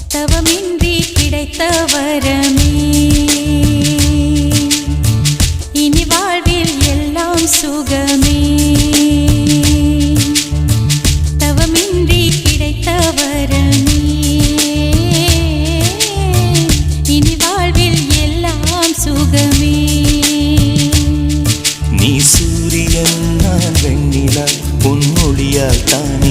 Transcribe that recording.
தவமின்றி கிடைத்த வரமே இனி வாழ்வில் எல்லாம் சுகமே தவமின்றி கிடைத்த வரமே இனி வாழ்வில் எல்லாம் சுகமே நீ சூரியன் நான் வெண்ணிலா பொன்மொழியால் தானே